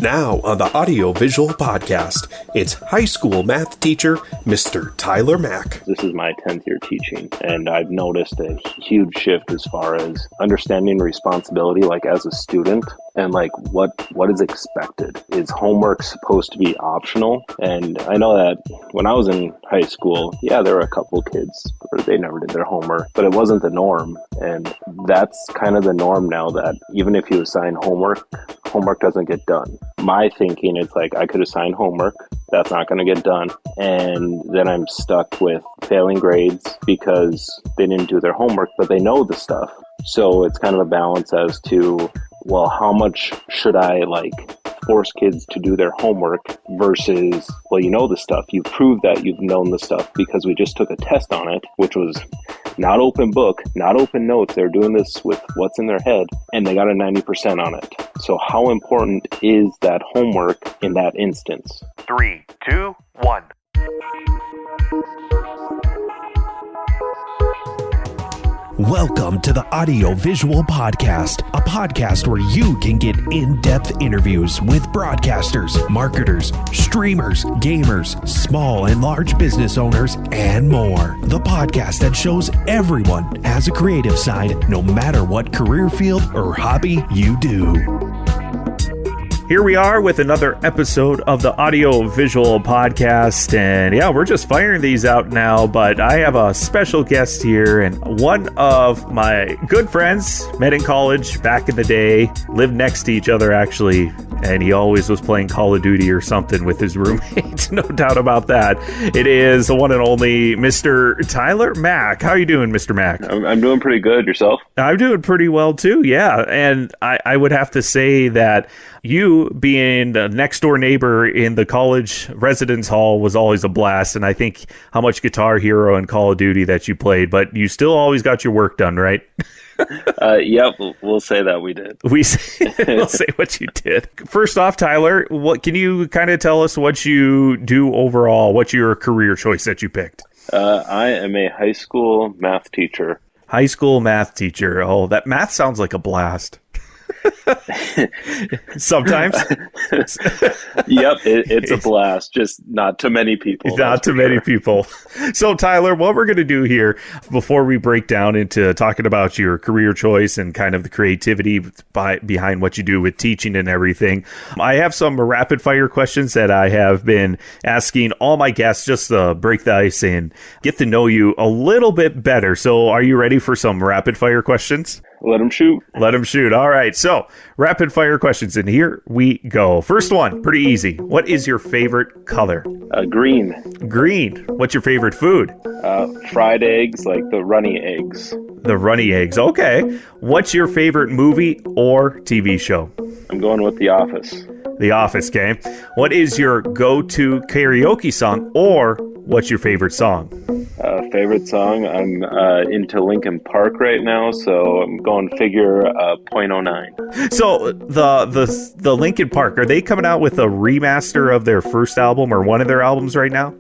Now on the AudioVisual podcast, it's high school math teacher, Mr. Tyler Mack. This is my 10th year teaching, and I've noticed a huge shift as far as understanding responsibility, like as a student, and like what is expected. Is homework supposed to be optional? And I know that when I was in high school, yeah, there were a couple kids where they never did their homework, but it wasn't the norm. And that's kind of the norm now, that even if you assign homework doesn't get done. My thinking is like, I could assign homework, that's not going to get done, and then I'm stuck with failing grades because they didn't do their homework, but they know the stuff. So it's kind of a balance as to, well, how much should I force kids to do their homework versus, well, you know the stuff, you proved that you've known the stuff because we just took a test on it, which was not open book, not open notes. They're doing this with what's in their head, and they got a 90% on it. So how important is that homework in that instance? 3, 2, 1. Welcome to the AudioVisual Podcast, a podcast where you can get in-depth interviews with broadcasters, marketers, streamers, gamers, small and large business owners, and more. The podcast that shows everyone has a creative side, no matter what career field or hobby you do. Here we are with another episode of the AudioVisual Podcast, and yeah, we're just firing these out now, but I have a special guest here, and one of my good friends, met in college back in the day, lived next to each other actually, and he always was playing Call of Duty or something with his roommates, no doubt about that. It is the one and only Mr. Tyler Mack. How are you doing, Mr. Mack? I'm doing pretty good. Yourself? I'm doing pretty well too, yeah, and I would have to say that you being the next door neighbor in the college residence hall was always a blast. And I think how much Guitar Hero and Call of Duty that you played, but you still always got your work done, right? Yep, we'll say that we did. We'll say what you did. First off, Tyler, what can you kind of tell us what you do overall? What's your career choice that you picked? I am a high school math teacher. High school math teacher. Oh, that math sounds like a blast. Sometimes. Yep, it's a blast, just not to many people. Not to many people. So, Tyler, what we're going to do here before we break down into talking about your career choice and kind of the creativity behind what you do with teaching and everything, I have some rapid fire questions that I have been asking all my guests just to break the ice and get to know you a little bit better. So, are you ready for some rapid fire questions? Let them shoot. Let them shoot. All right. So, rapid fire questions, and here we go. First one, pretty easy. What is your favorite color? Green. Green. What's your favorite food? Fried eggs, like the runny eggs. The runny eggs. Okay. What's your favorite movie or TV show? I'm going with The Office. The Office, okay. What is your go-to karaoke song, or what's your favorite song? Favorite song? I'm into Linkin Park right now, so I'm going figure .09. So the Linkin Park, are they coming out with a remaster of their first album or one of their albums right now?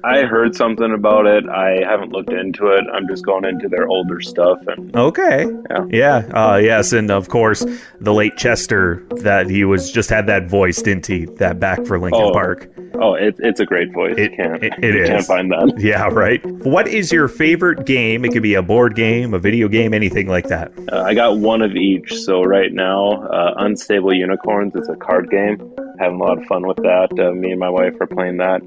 I heard something about it. I haven't looked into it. I'm just going into their older stuff. And okay. Yeah. Yes, and of course the late Chester, that he was just had that voice, didn't he? That back for Linkin Park. Oh, it's a great voice. You can't find that. Yeah, right. What is your favorite game? It could be a board game, a video game, anything like that. I got one of each. So right now, Unstable Unicorns is a card game. Having a lot of fun with that. Me and my wife are playing that.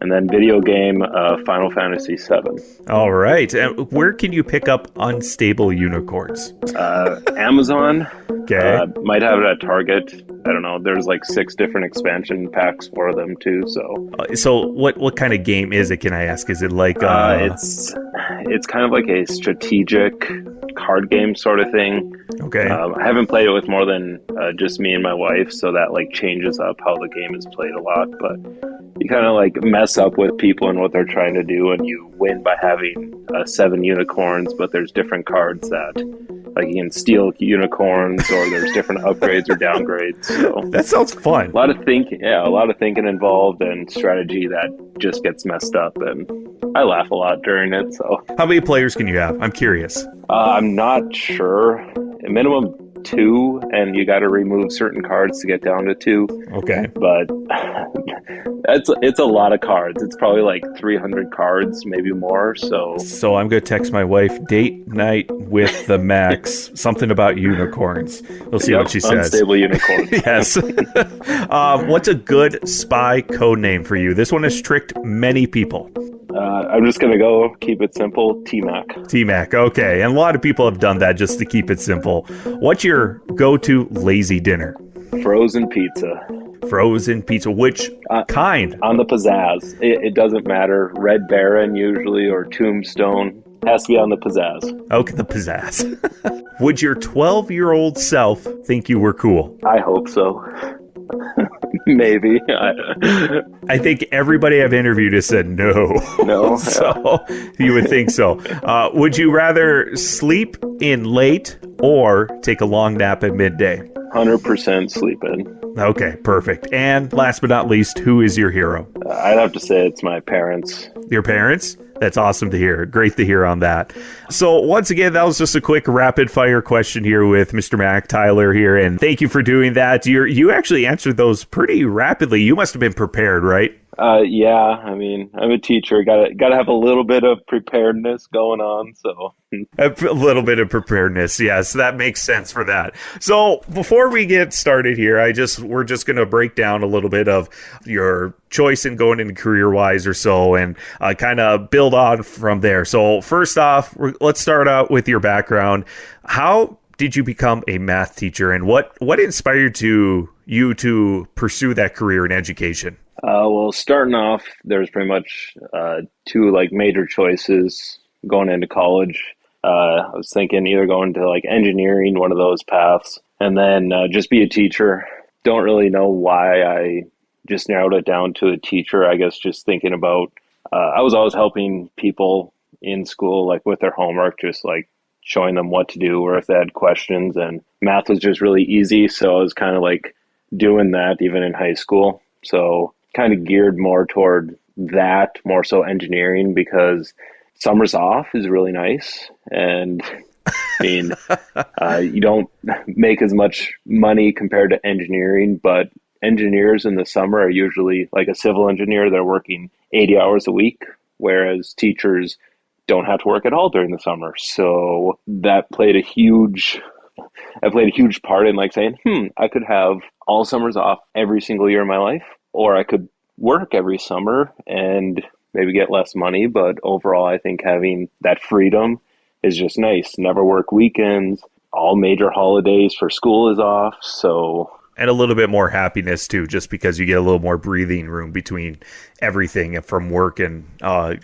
And then video game, Final Fantasy VII. All right. And where can you pick up Unstable Unicorns? Amazon. Okay. Might have it at Target. I don't know. There's like 6 different expansion packs for them too. So what kind of game is it? Can I ask? Is it like it's kind of like a strategic card game sort of thing. Okay. I haven't played it with more than just me and my wife, so that like changes up how the game is played a lot. But you kind of like mess up with people and what they're trying to do, and you win by having 7 unicorns. But there's different cards that. Like you can steal unicorns, or there's different upgrades or downgrades. So that sounds fun. A lot of thinking involved, and strategy that just gets messed up. And I laugh a lot during it. So how many players can you have? I'm curious. I'm not sure. A minimum 2, and you got to remove certain cards to get down to 2. Okay. But it's a lot of cards. It's probably like 300 cards, maybe more. So I'm going to text my wife, date night with the Macks, something about unicorns. We'll see what she says. Unstable unicorns. Yes. What's a good spy code name for you? This one has tricked many people. I'm just going to go keep it simple. T-Mac. T-Mac, okay. And a lot of people have done that just to keep it simple. What's your go-to lazy dinner? Frozen pizza. Frozen pizza. Which kind? On the pizzazz. It doesn't matter. Red Baron usually, or Tombstone. Has to be on the pizzazz. Okay, the pizzazz. Would your 12-year-old self think you were cool? I hope so. Maybe. I think everybody I've interviewed has said no. No. So you would think so. Would you rather sleep in late or take a long nap at midday? 100% sleep in. Okay, perfect. And last but not least, who is your hero? I'd have to say it's my parents. Your parents? That's awesome to hear. Great to hear on that. So once again, that was just a quick rapid fire question here with Mr. Mack, Tyler here. And thank you for doing that. You actually answered those pretty rapidly. You must have been prepared, right? Yeah, I mean, I'm a teacher. Got to have a little bit of preparedness going on. So a little bit of preparedness, yes, that makes sense for that. So before we get started here, we're just going to break down a little bit of your choice in going into career-wise or so, and kind of build on from there. So first off, let's start out with your background. How did you become a math teacher, and what inspired you to pursue that career in education? Well, starting off, there's pretty much 2 major choices going into college. I was thinking either going to engineering, one of those paths, and then just be a teacher. Don't really know why I just narrowed it down to a teacher. I guess just thinking about, I was always helping people in school, with their homework, just showing them what to do or if they had questions, and math was just really easy. So I was kind of doing that even in high school. So kind of geared more toward that, more so engineering, because summers off is really nice. And I mean, you don't make as much money compared to engineering, but engineers in the summer are usually like a civil engineer. They're working 80 hours a week, whereas teachers don't have to work at all during the summer. So that played a huge part in saying, I could have all summers off every single year of my life, or I could work every summer and maybe get less money. But overall, I think having that freedom is just nice. Never work weekends. All major holidays for school is off. And a little bit more happiness too, just because you get a little more breathing room between everything from work and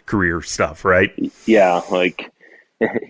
career stuff, right? Yeah,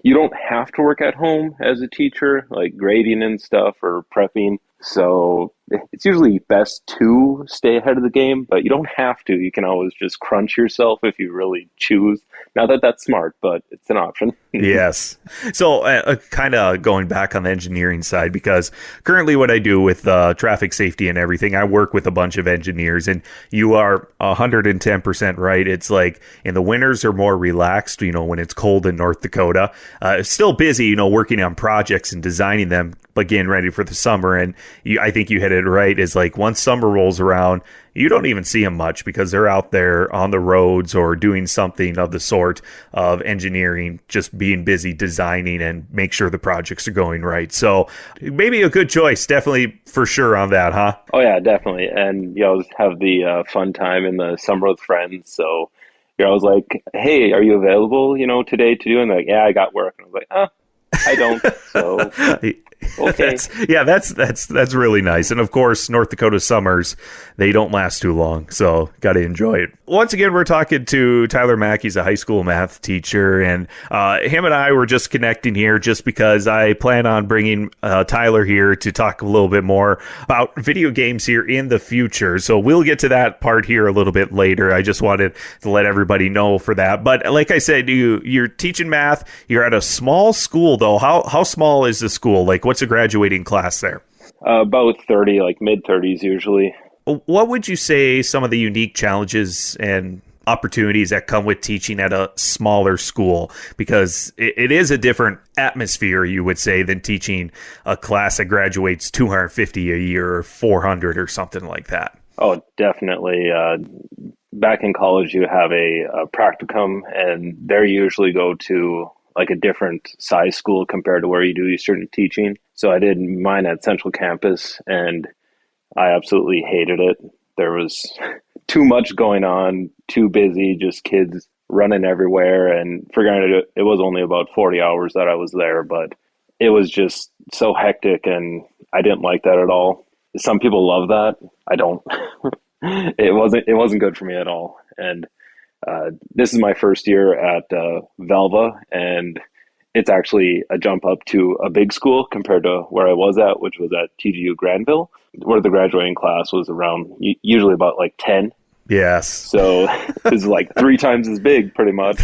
you don't have to work at home as a teacher, grading and stuff or prepping. So it's usually best to stay ahead of the game, but you don't have to. You can always just crunch yourself if you really choose. Not that that's smart, but it's an option. Yes. So kind of going back on the engineering side, because currently what I do with traffic safety and everything, I work with a bunch of engineers, and you are 110% right. It's in the winters are more relaxed, when it's cold in North Dakota. Still busy, working on projects and designing them, but getting ready for the summer. And I think you hit it right, is once summer rolls around, you don't even see them much because they're out there on the roads or doing something of the sort of engineering, just being busy designing and make sure the projects are going right. So maybe a good choice, definitely for sure on that, huh? Oh yeah, definitely. And you always have the fun time in the summer with friends. So you're always like, hey, are you available, today to do? And they're like, yeah, I got work. And I was like, I don't. So okay. That's really nice. And of course, North Dakota summers, they don't last too long. So got to enjoy it. Once again, we're talking to Tyler Mack. He's a high school math teacher. And him and I were just connecting here just because I plan on bringing Tyler here to talk a little bit more about video games here in the future. So we'll get to that part here a little bit later. I just wanted to let everybody know for that. But like I said, you're teaching math. You're at a small school, though. How small is the school? What's a graduating class there? About 30, mid-30s usually. What would you say some of the unique challenges and opportunities that come with teaching at a smaller school? Because it is a different atmosphere, you would say, than teaching a class that graduates 250 a year or 400 or something like that. Oh, definitely. Back in college, you have a practicum, and they usually go to like a different size school compared to where you do your student teaching. So I did mine at Central Campus, and I absolutely hated it. There was too much going on, too busy, just kids running everywhere. And for granted, it was only about 40 hours that I was there, but it was just so hectic, and I didn't like that at all. Some people love that. I don't. It wasn't good for me at all. And this is my first year at Velva, and it's actually a jump up to a big school compared to where I was at, which was at TGU Granville, where the graduating class was around usually about like 10. Yes. So this is like 3 times as big, pretty much.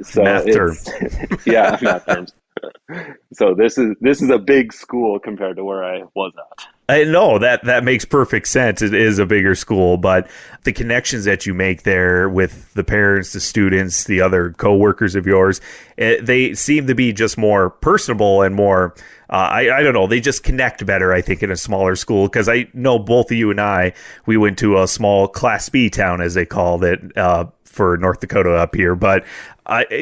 So math terms. Yeah, math terms. So this is a big school compared to where I was at. I know that makes perfect sense. It is a bigger school, but the connections that you make there with the parents, the students, the other coworkers of yours, they seem to be just more personable and more, I don't know, they just connect better, I think, in a smaller school. Because I know both of you and I, we went to a small Class B town, as they called it, for North Dakota up here. But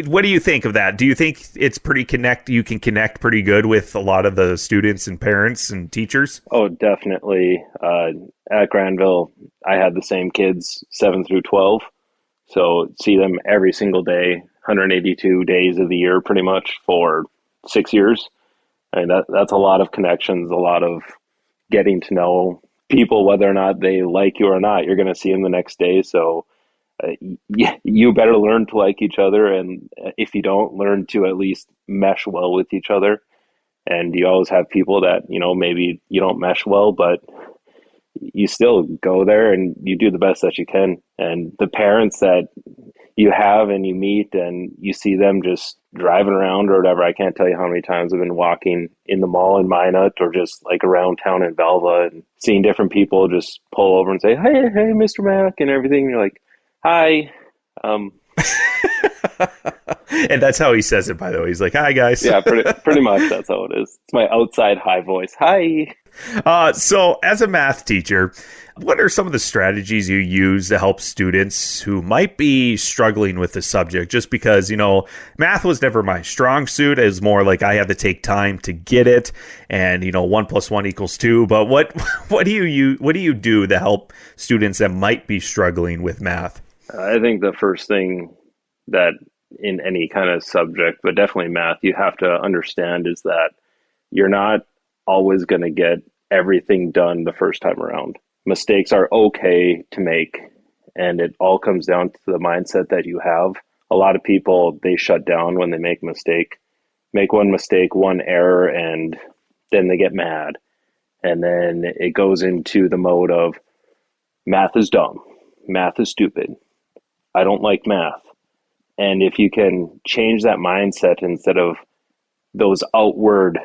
what do you think of that? Do you think it's you can connect pretty good with a lot of the students and parents and teachers? Oh, definitely. At Granville, I had the same kids 7 through 12. So see them every single day, 182 days of the year, pretty much for 6 years. And that's a lot of connections, a lot of getting to know people, whether or not they like you or not. You're going to see them the next day. So you better learn to like each other, and if you don't, learn to at least mesh well with each other. And you always have people that, maybe you don't mesh well, but you still go there and you do the best that you can. And the parents that you have and you meet and you see them just driving around or whatever, I can't tell you how many times I've been walking in the mall in Minot or just like around town in Velva and seeing different people just pull over and say, hey, Mr. Mack, and everything. And you're like, hi. And that's how he says it, by the way. He's like, hi, guys. Yeah, pretty much that's how it is. It's my outside high voice. Hi. So as a math teacher, what are some of the strategies you use to help students who might be struggling with the subject? Just because, math was never my strong suit. It was more like I had to take time to get it, and 1 + 1 = 2. But what do you do to help students that might be struggling with math? I think the first thing that in any kind of subject, but definitely math, you have to understand is that you're not always going to get everything done the first time around. Mistakes are okay to make, and it all comes down to the mindset that you have. A lot of people, they shut down when they make a mistake, make one mistake, one error, and then they get mad. And then it goes into the mode of math is dumb, math is stupid, I don't like math. And if you can change that mindset instead of those outward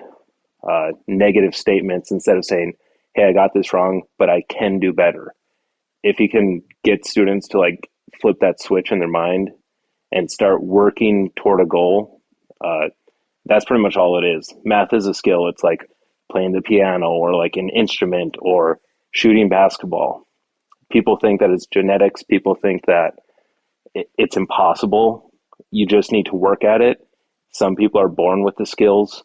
negative statements, instead of saying, hey, I got this wrong, but I can do better. If you can get students to like flip that switch in their mind and start working toward a goal, that's pretty much all it is. Math is a skill. It's like playing the piano or like an instrument or shooting basketball. People think that it's genetics. People think that it's impossible. You just need to work at it. Some people are born with the skills.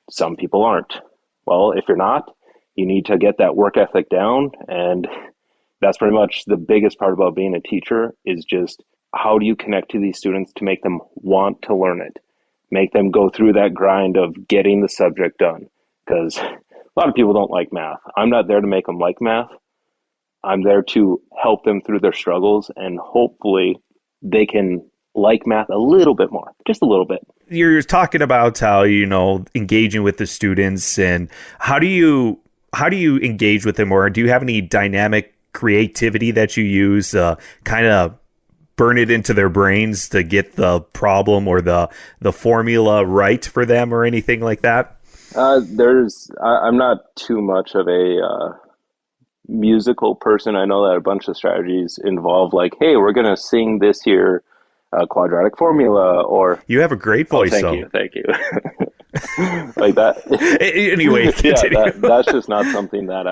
Some people aren't. Well, if you're not, you need to get that work ethic down. And that's pretty much the biggest part about being a teacher is just how do you connect to these students to make them want to learn it? Make them go through that grind of getting the subject done. Because a lot of people don't like math. I'm not there to make them like math. I'm there to help them through their struggles, and hopefully they can like math a little bit more, just a little bit. You're talking about how, engaging with the students, and how do you engage with them, or do you have any dynamic creativity that you use kind of burn it into their brains to get the problem or the formula right for them or anything like that? I'm not too much of a musical person, I know that a bunch of strategies involve like, hey, we're going to sing this here quadratic formula, or You have a great oh, voice, though. thank you. Like that. Anyway, Yeah, continue. that's just not something that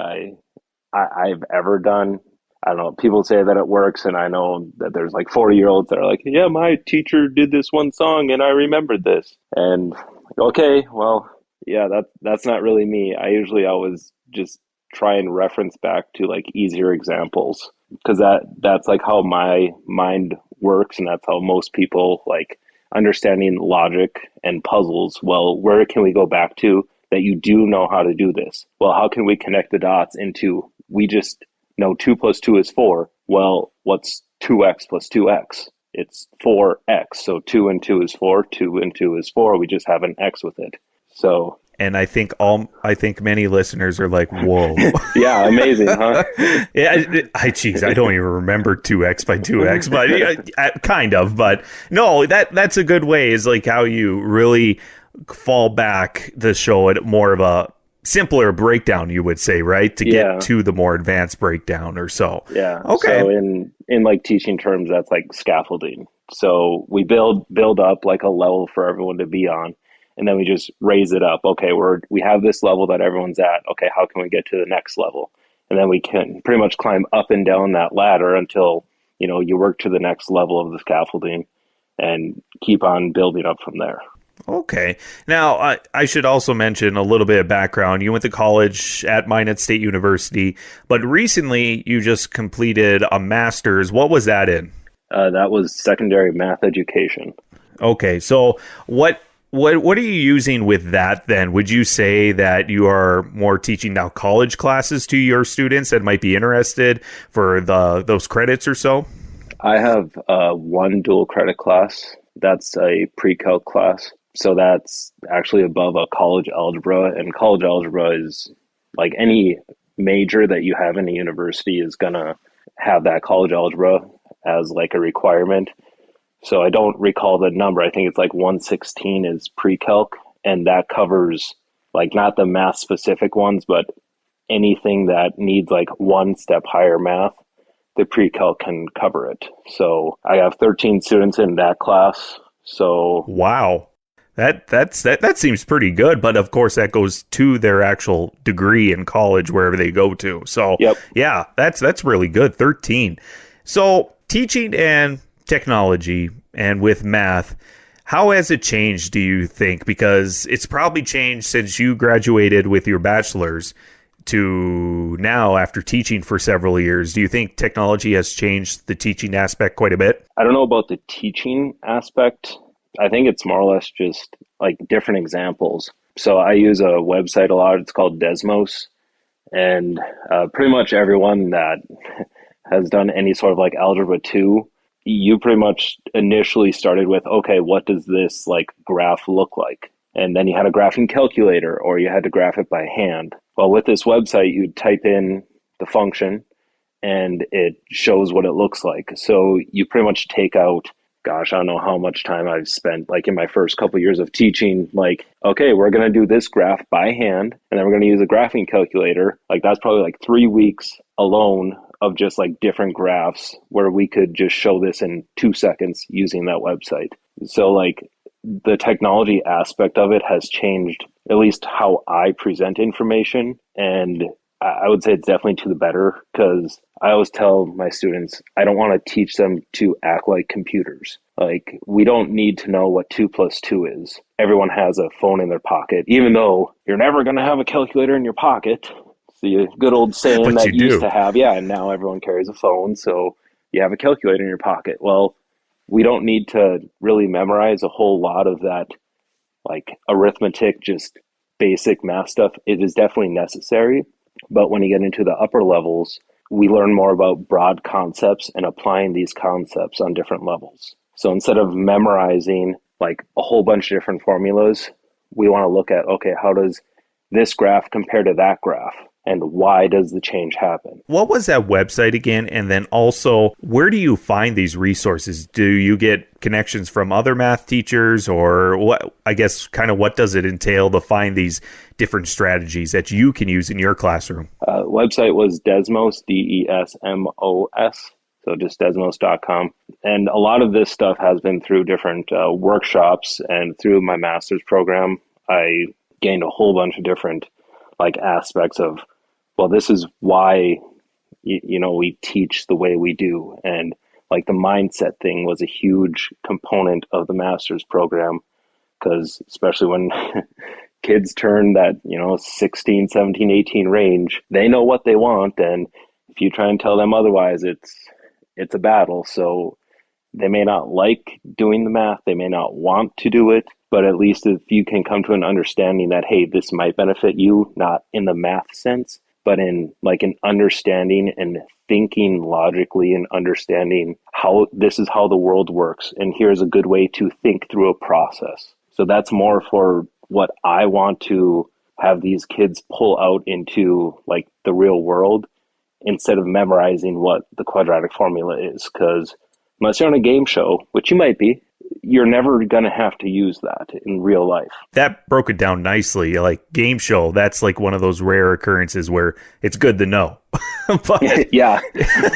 I've ever done. I don't know. People say that it works, and I know that there's like 40-year-olds that are like, yeah, my teacher did this one song and I remembered this. And like, okay, well, yeah, that's not really me. I usually always just try and reference back to like easier examples, because that's like how my mind works, and that's how most people like understanding logic and puzzles. Well, where can we go back to that you do know how to do this? Well, how can we connect the dots into, we just know 2 plus 2 is 4. Well, what's 2x plus 2x? It's 4x. So 2 and 2 is 4. 2 and 2 is 4. We just have an x with it. So And I think many listeners are like, "Whoa, yeah, amazing, huh? yeah." Geez, I don't even remember 2x by 2x, but kind of. But no, that's a good way. Is like how you really fall back the show at more of a simpler breakdown, you would say, right? To Yeah. get to the more advanced breakdown or so. Yeah. Okay. So in like teaching terms, that's like scaffolding. So we build up like a level for everyone to be on, and then we just raise it up. Okay, we have this level that everyone's at. Okay, how can we get to the next level? And then we can pretty much climb up and down that ladder until, you work to the next level of the scaffolding and keep on building up from there. Okay. Now, I should also mention a little bit of background. You went to college at Minot State University, but recently you just completed a master's. What was that in? That was secondary math education. Okay. So what are you using with that then? Would you say that you are more teaching now college classes to your students that might be interested for those credits or so? I have one dual credit class. That's a pre-calc class. So that's actually above a college algebra, and college algebra is like any major that you have in a university is going to have that college algebra as like a requirement. So I don't recall the number. I think it's like 116 is pre-calc, and that covers like not the math specific ones, but anything that needs like one step higher math, the pre-calc can cover it. So I have 13 students in that class. So wow. That seems pretty good, but of course that goes to their actual degree in college wherever they go to. So yep. Yeah, that's really good. 13. So teaching and technology and with math, how has it changed, do you think? Because it's probably changed since you graduated with your bachelor's to now after teaching for several years. Do you think technology has changed the teaching aspect quite a bit? I don't know about the teaching aspect. I think it's more or less just like different examples. So I use a website a lot. It's called Desmos. And pretty much everyone that has done any sort of like Algebra 2, you pretty much initially started with, okay, what does this like graph look like? And then you had a graphing calculator, or you had to graph it by hand. Well, with this website, you type in the function and it shows what it looks like. So you pretty much take out, gosh, I don't know how much time I've spent like in my first couple of years of teaching, like, okay, we're going to do this graph by hand, and then we're going to use a graphing calculator. Like that's probably like 3 weeks alone of just like different graphs where we could just show this in 2 seconds using that website. So like the technology aspect of it has changed at least how I present information. And I would say it's definitely to the better, because I always tell my students, I don't want to teach them to act like computers. Like, we don't need to know what 2 plus 2 is. Everyone has a phone in their pocket, even though you're never going to have a calculator in your pocket. It's the good old saying But that you used do. to have, yeah, and now everyone carries a phone, so you have a calculator in your pocket. Well, we don't need to really memorize a whole lot of that, like arithmetic, just basic math stuff. It is definitely necessary. But when you get into the upper levels, we learn more about broad concepts and applying these concepts on different levels. So instead of memorizing like a whole bunch of different formulas, we want to look at, okay, how does this graph compare to that graph? and why does the change happen. What was that website again? And then also, where do you find these resources? Do you get connections from other math teachers, or what? I guess kind of what does it entail to find these different strategies that you can use in your classroom? Website was Desmos, Desmos. So just desmos.com. And a lot of this stuff has been through different workshops, and through my master's program, I gained a whole bunch of different aspects of, well, this is why, we teach the way we do. And the mindset thing was a huge component of the master's program, because especially when kids turn that, 16, 17, 18 range, they know what they want. And if you try and tell them otherwise, it's a battle. So they may not like doing the math, they may not want to do it, but at least if you can come to an understanding that, hey, this might benefit you, not in the math sense, but in an understanding and thinking logically and understanding how this is how the world works. And here's a good way to think through a process. So that's more for what I want to have these kids pull out into the real world, instead of memorizing what the quadratic formula is. Because unless you're on a game show, which you might be, you're never going to have to use that in real life. That broke it down nicely. Game show, that's one of those rare occurrences where it's good to know. But yeah.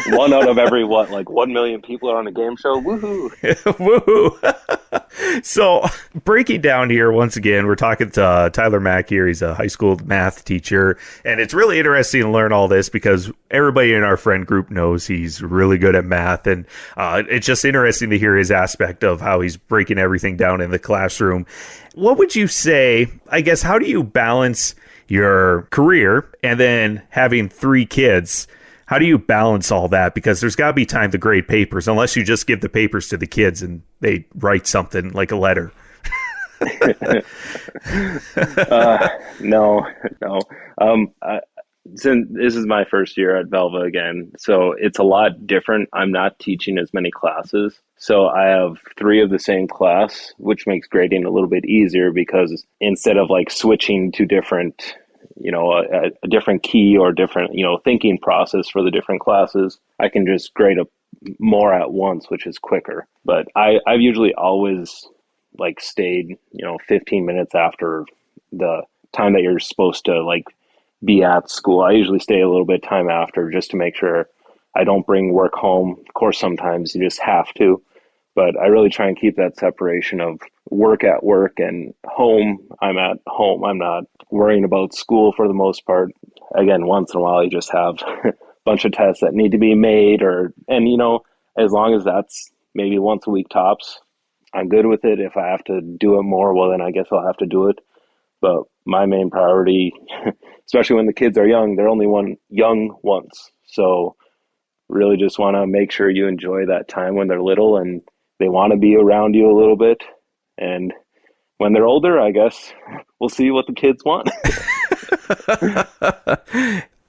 One out of every 1 million people are on a game show. Woohoo. Woohoo. So breaking down here, once again, we're talking to Tyler Mack here. He's a high school math teacher, and it's really interesting to learn all this because everybody in our friend group knows he's really good at math, and it's just interesting to hear his aspect of how he's breaking everything down in the classroom. What would you say, I guess, how do you balance your career and then having 3 kids? How do you balance all that? Because there's got to be time to grade papers, unless you just give the papers to the kids and they write something like a letter. No. Since this is my first year at Velva again, so it's a lot different. I'm not teaching as many classes. So I have 3 of the same class, which makes grading a little bit easier, because instead of switching to different, a different key or different, thinking process for the different classes, I can just grade up more at once, which is quicker. But I've usually always stayed, 15 minutes after the time that you're supposed to be at school. I usually stay a little bit time after, just to make sure I don't bring work home. Of course, sometimes you just have to, but I really try and keep that separation of work at work and home. I'm at home. I'm not worrying about school for the most part. Again, once in a while you just have a bunch of tests that need to be made, and as long as that's maybe once a week tops, I'm good with it. If I have to do it more, well, then I guess I'll have to do it. But my main priority, especially when the kids are young, they're only young once. So really just want to make sure you enjoy that time when they're little and they want to be around you a little bit. And when they're older, I guess we'll see what the kids want.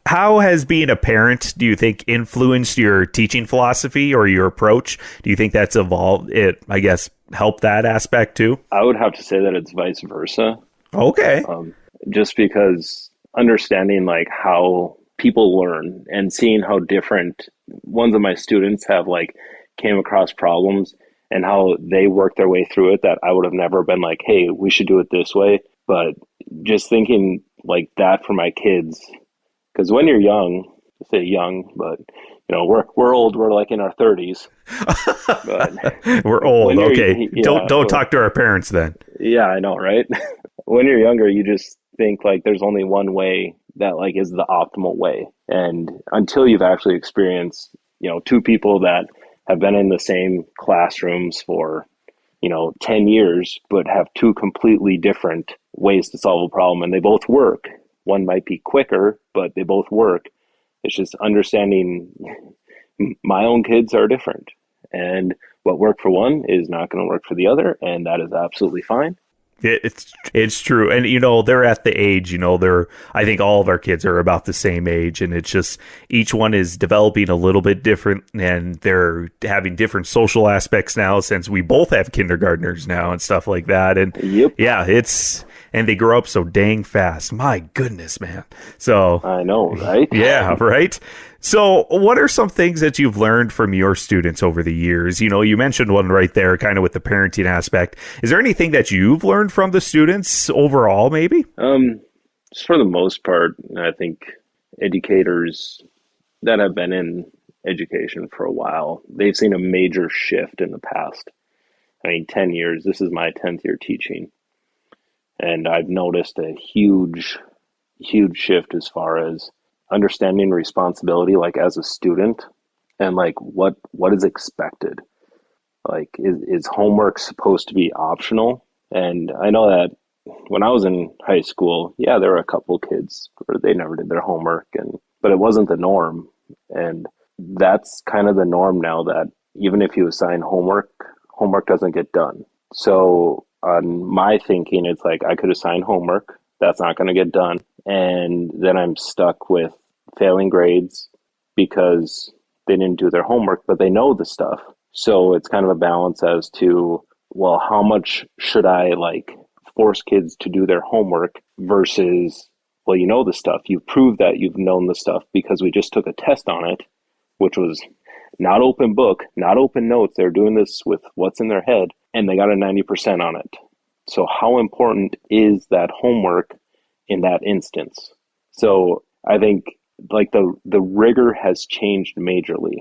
How has being a parent, do you think, influenced your teaching philosophy or your approach? Do you think that's evolved? It, I guess, helped that aspect too? I would have to say that it's vice versa. Okay. Just because understanding how people learn and seeing how different ones of my students have came across problems and how they work their way through it, that I would have never been hey, we should do it this way. But just thinking that for my kids, because when you're young, I say young, but we're old. We're in our 30s. But we're old. Okay. Yeah, don't talk to our parents then. Yeah, I know, right? When you're younger, you just think there's only one way that is the optimal way. And until you've actually experienced, 2 people that have been in the same classrooms for, 10 years, but have 2 completely different ways to solve a problem, and they both work. One might be quicker, but they both work. It's just understanding my own kids are different, and what worked for one is not going to work for the other, and that is absolutely fine. It's true. And, they're at the age, I think all of our kids are about the same age, and it's just each one is developing a little bit different, and they're having different social aspects now, since we both have kindergartners now and stuff like that. And yep. Yeah, it's and they grow up so dang fast. My goodness, man. So I know, right? yeah, right. So what are some things that you've learned from your students over the years? You know, you mentioned one right there, kind of with the parenting aspect. Is there anything that you've learned from the students overall, maybe? Just for the most part, I think educators that have been in education for a while, they've seen a major shift in the past. 10 years, this is my 10th year teaching. And I've noticed a huge shift as far as understanding responsibility, like as a student, and like what is expected. Like, is homework supposed to be optional? And I know that when I was in high school, yeah, there were a couple kids where they never did their homework, but it wasn't the norm. And that's kind of the norm now, that even if you assign homework doesn't get done. So on my thinking, it's like I could assign homework, that's not going to get done, and then I'm stuck with failing grades because they didn't do their homework, but they know the stuff. So it's kind of a balance as to, well, how much should I force kids to do their homework versus, well, you know the stuff. You've proved that you've known the stuff because we just took a test on it, which was not open book, not open notes. They're doing this with what's in their head, and they got a 90% on it. So how important is that homework in that instance? So I think the rigor has changed majorly,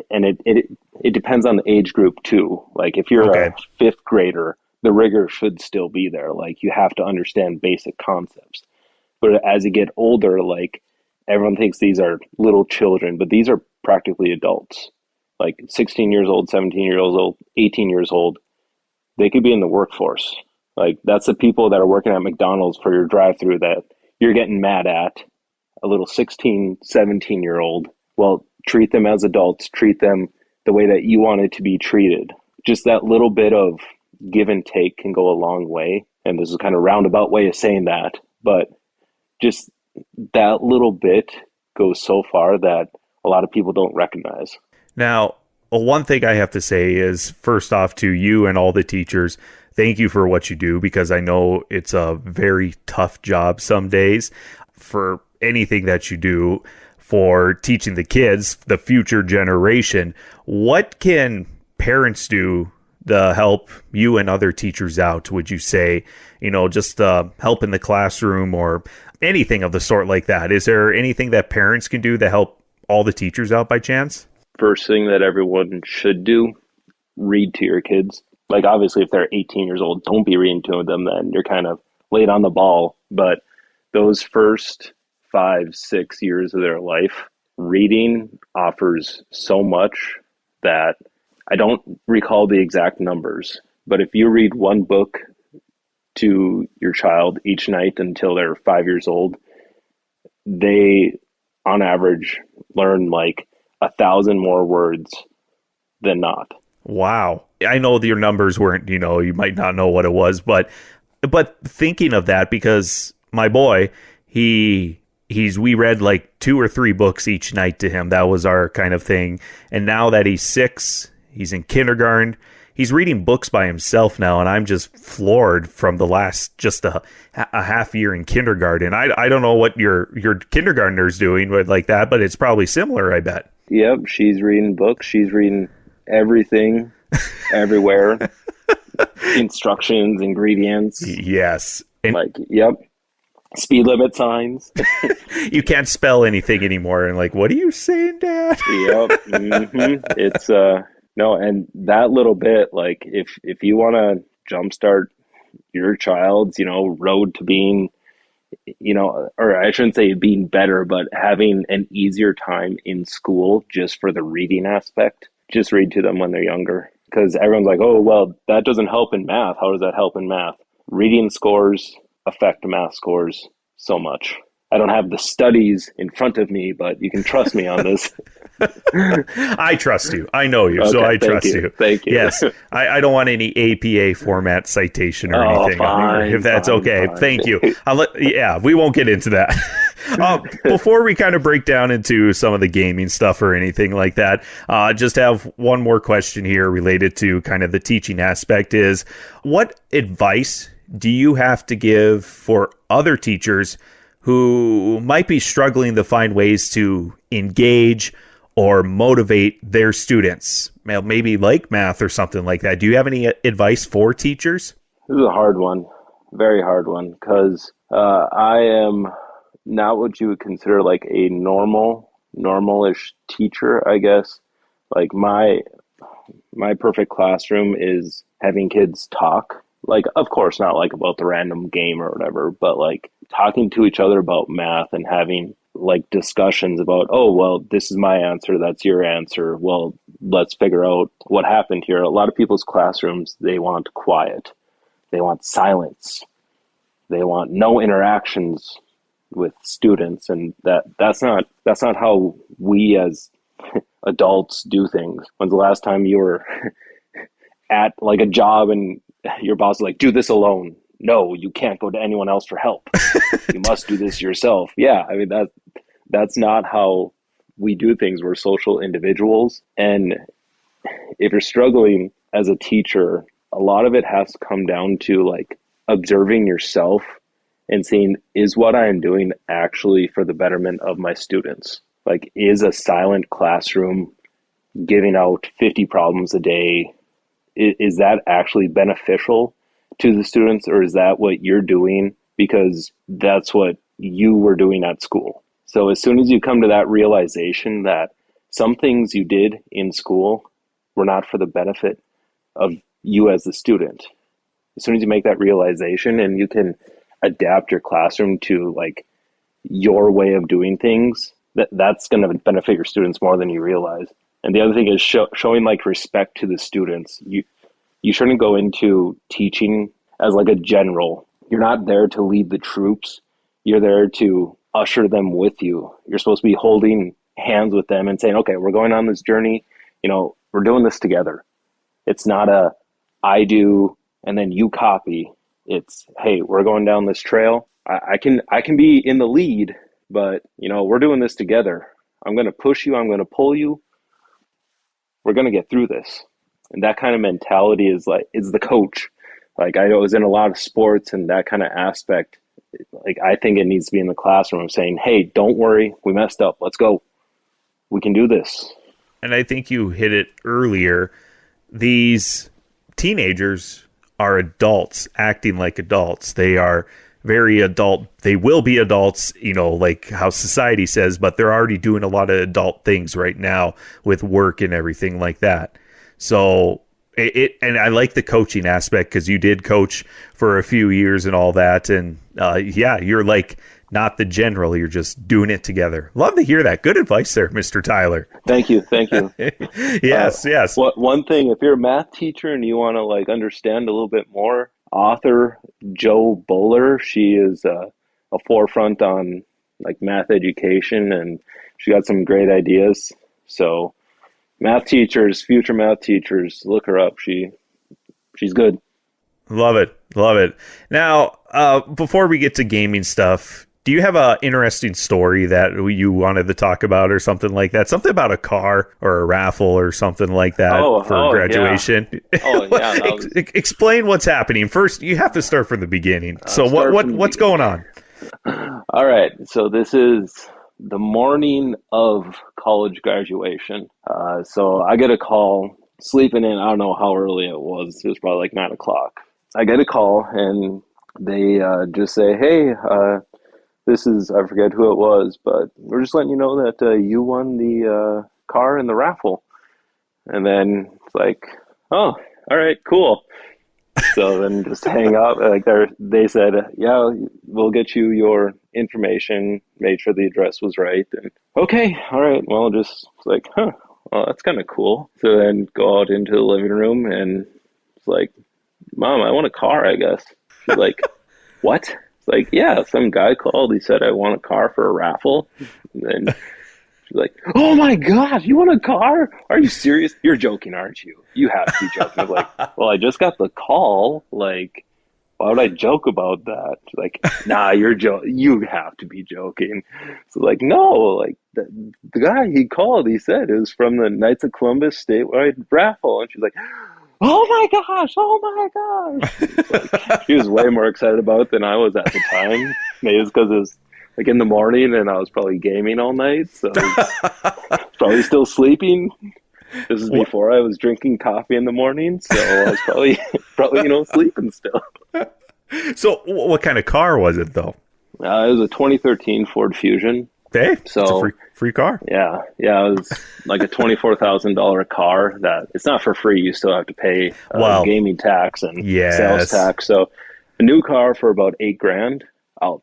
and it depends on the age group too. Like if you're a fifth grader, the rigor should still be there. Like you have to understand basic concepts. But as you get older, like everyone thinks these are little children, but these are practically adults. Like 16 years old, 17 years old, 18 years old, they could be in the workforce. Like that's the people that are working at McDonald's for your drive-through that you're getting mad at, a little 16, 17-year-old. Well, treat them as adults, treat them the way that you want it to be treated. Just that little bit of give and take can go a long way. And this is kind of a roundabout way of saying that, but just that little bit goes so far that a lot of people don't recognize. Now, one thing I have to say is, first off, to you and all the teachers, thank you for what you do, because I know it's a very tough job some days. For anything that you do for teaching the kids, the future generation, what can parents do to help you and other teachers out, would you say? You know, just help in the classroom or anything of the sort like that. Is there anything that parents can do to help all the teachers out by chance? First thing that everyone should do, read to your kids. Like obviously if they're 18 years old, don't be reading to them then. You're kind of late on the ball. But those first 5-6 years of their life, reading offers so much that I don't recall the exact numbers, but if you read one book to your child each night until they're 5 years old, they on average learn like 1,000 more words than not. Wow. I know your numbers weren't, you might not know what it was, but thinking of that, because my boy, we read like 2 or 3 books each night to him. That was our kind of thing. And now that he's 6, he's in kindergarten, he's reading books by himself now. And I'm just floored from the last, just a half year in kindergarten. I don't know what your kindergartner's doing with like that, but it's probably similar, I bet. Yep. She's reading books. She's reading everything, everywhere. Instructions, ingredients. Yes. And yep. Speed limit signs. You can't spell anything anymore. And like, what are you saying, Dad? Yep. Mm-hmm. It's no, and that little bit, like if you want to jumpstart your child's, road to being, or I shouldn't say being better, but having an easier time in school just for the reading aspect, just read to them when they're younger. Because everyone's like, oh, well, that doesn't help in math. How does that help in math? Reading scores affect math scores so much. I don't have the studies in front of me, but you can trust me on this. I trust you. I know you, so I trust you. Thank you. Yes. I don't want any APA format citation or anything on here, if that's okay. Fine. Thank you. We won't get into that. Before we kind of break down into some of the gaming stuff or anything like that, just have one more question here related to kind of the teaching aspect is, what advice do you have to give for other teachers who might be struggling to find ways to engage or motivate their students? Maybe like math or something like that. Do you have any advice for teachers? This is a hard one, very hard one, because I am not what you would consider like a normal-ish teacher, I guess. Like my perfect classroom is having kids talk. Like, of course, not like about the random game or whatever, but like talking to each other about math and having like discussions about, oh, well, this is my answer, that's your answer. Well, let's figure out what happened here. A lot of people's classrooms, they want quiet. They want silence. They want no interactions with students, and that's not how we as adults do things. When's the last time you were at like a job and your boss is like, do this alone? No, you can't go to anyone else for help. You must do this yourself. Yeah, I mean that's not how we do things. We're social individuals, and if you're struggling as a teacher, a lot of it has to come down to like observing yourself and seeing, is what I am doing actually for the betterment of my students? Like, is a silent classroom giving out 50 problems a day, is that actually beneficial to the students, or is that what you're doing because that's what you were doing at school? So as soon as you come to that realization that some things you did in school were not for the benefit of you as the student, as soon as you make that realization and you can adapt your classroom to like your way of doing things, that's going to benefit your students more than you realize. And the other thing is showing like respect to the students. You shouldn't go into teaching as like a general. You're not there to lead the troops. You're there to usher them with you. You're supposed to be holding hands with them and saying, okay, we're going on this journey. You know, we're doing this together. It's not a I do and then you copy. It's, hey, we're going down this trail. I can be in the lead, but you know, we're doing this together. I'm going to push you. I'm going to pull you. We're going to get through this. And that kind of mentality is the coach. Like I was in a lot of sports, and that kind of aspect, like I think it needs to be in the classroom, saying, hey, don't worry, we messed up. Let's go. We can do this. And I think you hit it earlier. These teenagers are adults acting like adults. They are very adult. They will be adults, you know, like how society says, but they're already doing a lot of adult things right now with work and everything like that. So and I like the coaching aspect, because you did coach for a few years and all that. And yeah, you're like not the general. You're just doing it together. Love to hear that. Good advice there, Mr. Tyler. Thank you. Yes. One thing, if you're a math teacher and you want to like understand a little bit more, author Jo Boaler, she is a forefront on like math education, and she got some great ideas. So math teachers, future math teachers, look her up. She's good. Love it. Now, before we get to gaming stuff, do you have an interesting story that you wanted to talk about or something like that? Something about a car or a raffle or something like that for graduation? Yeah. Explain what's happening. First, you have to start from the beginning. So what's going on? All right. So this is the morning of college graduation. So I get a call, sleeping in. I don't know how early it was. It was probably like 9 o'clock. I get a call and they just say, hey, this is, I forget who it was, but we're just letting you know that you won the car in the raffle. And then it's like, oh, all right, cool. So then just hang up. Like they said, yeah, we'll get you your information, made sure the address was right. And okay, all right, well, just like, well, that's kind of cool. So then go out into the living room, and it's like, Mom, I want a car, I guess. She's like, what? It's like, yeah, some guy called. He said, I want a car for a raffle. And then she's like, oh my God, you want a car? Are you serious? You're joking, aren't you? You have to be joking. I'm like, well, I just got the call. Like, why would I joke about that? She's like, nah, you have to be joking. So like, no, like the guy he called, he said it was from the Knights of Columbus statewide raffle. And she's like, oh my gosh, oh my gosh. Like, she was way more excited about it than I was at the time. Maybe it's because it was like in the morning and I was probably gaming all night. So I was probably still sleeping. This is before I was drinking coffee in the morning. So I was probably sleeping still. So what kind of car was it, though? It was a 2013 Ford Fusion. Hey, so it's a free car. Yeah. It was like a $24,000 car that it's not for free. You still have to pay gaming tax and sales tax. So a new car for about $8,000. I'll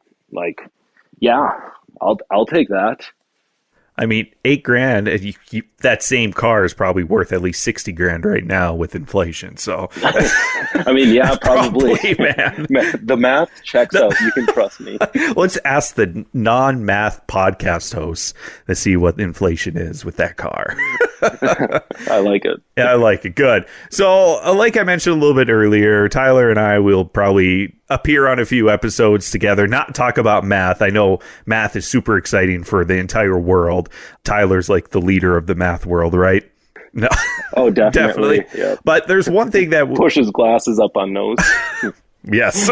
take that. I mean, $8,000. That same car is probably worth at least $60,000 right now with inflation. So, I mean, yeah, probably, man. The math checks out. You can trust me. Let's ask the non-math podcast hosts to see what inflation is with that car. I like it. Yeah, I like it. Good. So, like I mentioned a little bit earlier, Tyler and I will probably appear on a few episodes together, not talk about math. I know math is super exciting for the entire world. Tyler's like the leader of the math world, right? No. Oh, definitely. Yep. But there's one thing that pushes glasses up on nose. Yes.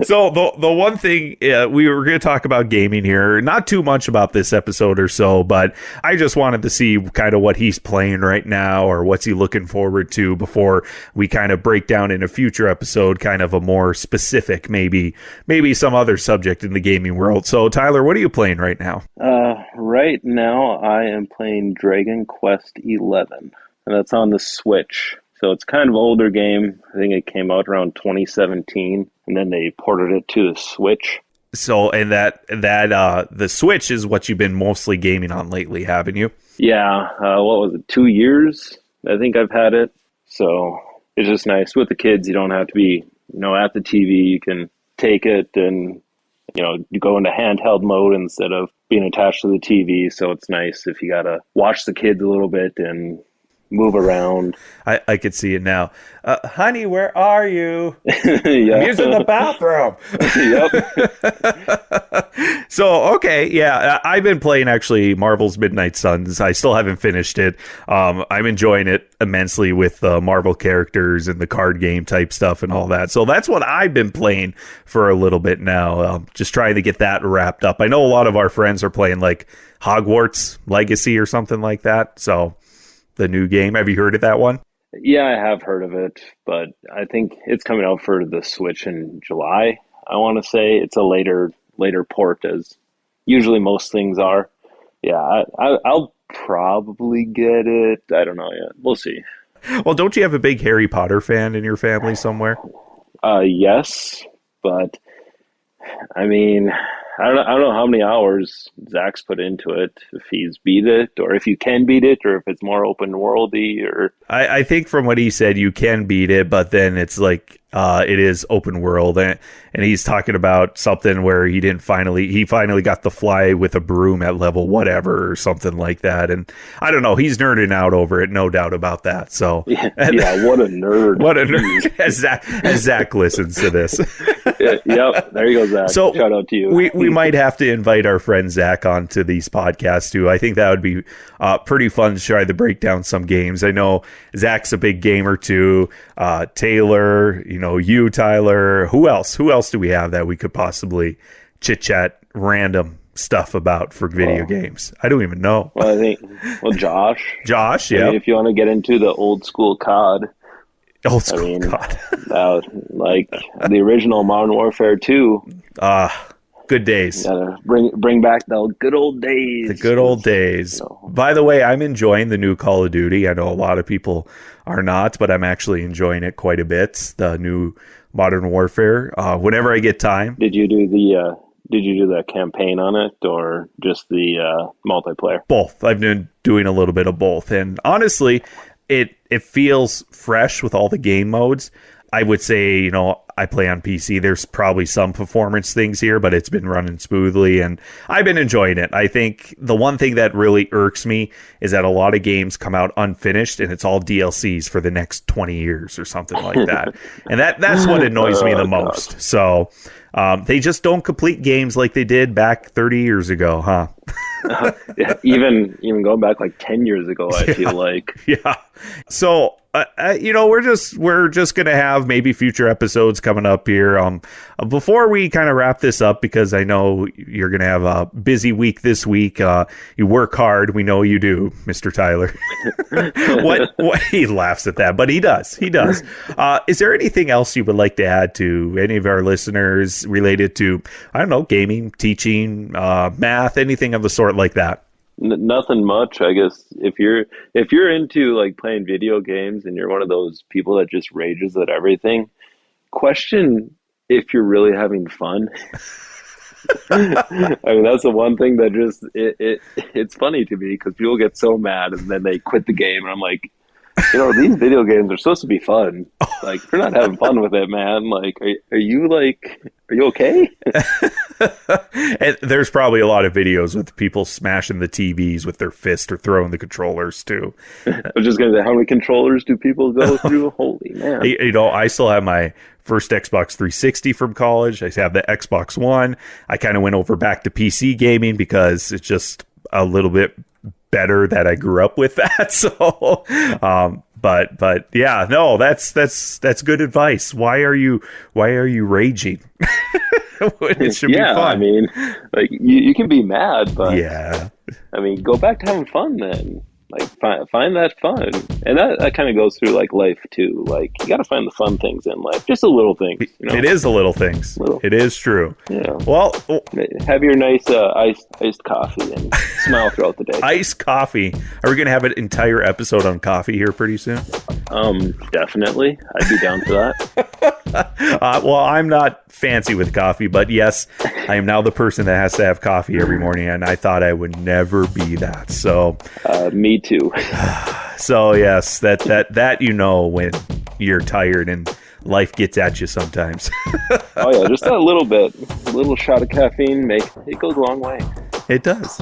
So the one thing we were going to talk about gaming here, not too much about this episode or so, but I just wanted to see kind of what he's playing right now or what's he looking forward to before we kind of break down in a future episode, kind of a more specific, maybe some other subject in the gaming world. So Tyler, what are you playing right now? Right now I am playing Dragon Quest 11, and that's on the Switch. So it's kind of an older game. I think it came out around 2017, and then they ported it to the Switch. So, and that the Switch is what you've been mostly gaming on lately, haven't you? Yeah. What was it? 2 years? I think I've had it. So it's just nice with the kids. You don't have to be, at the TV. You can take it and, you go into handheld mode instead of being attached to the TV. So it's nice if you got to watch the kids a little bit and move around. I could see it now. Honey, where are you? Yeah. I'm using the bathroom. Yep. So, okay, yeah, I've been playing actually Marvel's Midnight Suns. I still haven't finished it. I'm enjoying it immensely with Marvel characters and the card game type stuff and all that. So that's what I've been playing for a little bit now. Just trying to get that wrapped up. I know a lot of our friends are playing like Hogwarts Legacy or something like that. So the new game. Have you heard of that one? Yeah, I have heard of it, but I think it's coming out for the Switch in July. I want to say it's a later port, as usually most things are. Yeah, I'll probably get it. I don't know yet. We'll see. Well, don't you have a big Harry Potter fan in your family somewhere? Yes, but I mean, I don't know how many hours Zach's put into it, if he's beat it, or if you can beat it, or if it's more open worldy, or I think from what he said, you can beat it, but then it's like it is open world, and he's talking about something where he finally got to fly with a broom at level whatever or something like that, and I don't know, he's nerding out over it, no doubt about that. So yeah, what a nerd! What a nerd! As Zach listens to this. Yep, there you go, Zach. So shout out to you. We might have to invite our friend Zach onto these podcasts too. I think that would be pretty fun to try to break down some games. I know Zach's a big gamer too. Taylor, you, Tyler. Who else do we have that we could possibly chit chat random stuff about for video games? I don't even know. Well, I think Josh. Josh, yeah. I mean, if you want to get into the old school COD. COD. Like the original Modern Warfare 2. Good days. Bring back the good old days. The good old days. By the way, I'm enjoying the new Call of Duty. I know a lot of people are not, but I'm actually enjoying it quite a bit. The new Modern Warfare. Whenever I get time. Did you do the campaign on it, or just the multiplayer? Both. I've been doing a little bit of both, and honestly, it feels fresh with all the game modes. I would say, I play on PC. There's probably some performance things here, but it's been running smoothly, and I've been enjoying it. I think the one thing that really irks me is that a lot of games come out unfinished, and it's all DLCs for the next 20 years or something like that. And that's what annoys me the most. God. So they just don't complete games like they did back 30 years ago, huh? Yeah, even going back like 10 years ago, I feel like. Yeah. So we're just going to have maybe future episodes coming up here. Before we kind of wrap this up, because I know you're going to have a busy week this week. You work hard. We know you do, Mr. Tyler. What he laughs at that, but he does. He does. Is there anything else you would like to add to any of our listeners related to, I don't know, gaming, teaching, math, anything of the sort like that? Nothing much, I guess. If you're into like playing video games and you're one of those people that just rages at everything, question if you're really having fun. I mean, that's the one thing that just it's funny to me, because people get so mad and then they quit the game, and I'm like, these video games are supposed to be fun. Like, if you're not having fun with it, man, like, are you okay? And there's probably a lot of videos with people smashing the TVs with their fist or throwing the controllers too. I was just going to say, how many controllers do people go through? Holy man. I still have my first Xbox 360 from college. I have the Xbox One. I kind of went over back to PC gaming because it's just a little bit better that I grew up with that. So, but yeah, no, that's good advice. Why are you raging? It should be fun. I mean, like you can be mad, but yeah, I mean, go back to having fun then. Like find that fun, and that kind of goes through like life too. Like, you got to find the fun things in life, just the little things. It is the little things. It is true. Yeah. Well, have your nice iced coffee and smile throughout the day. Iced coffee. Are we gonna have an entire episode on coffee here pretty soon? Definitely. I'd be down for that. Well, I'm not fancy with coffee, but yes, I am now the person that has to have coffee every morning, and I thought I would never be that. So, me too. So yes, that when you're tired and life gets at you sometimes. Oh yeah, just a little bit, a little shot of caffeine, it goes a long way. It does.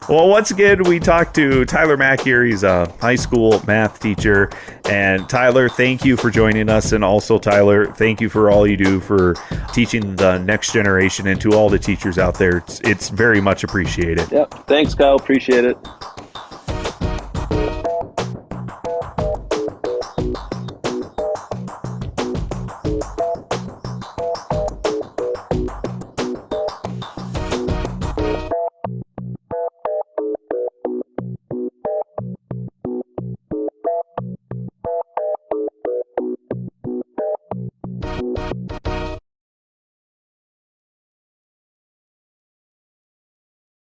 Well, once again, we talked to Tyler Mack here. He's a high school math teacher. And Tyler, thank you for joining us. And also, Tyler, thank you for all you do for teaching the next generation, and to all the teachers out there. It's very much appreciated. Yep. Thanks, Kyle. Appreciate it.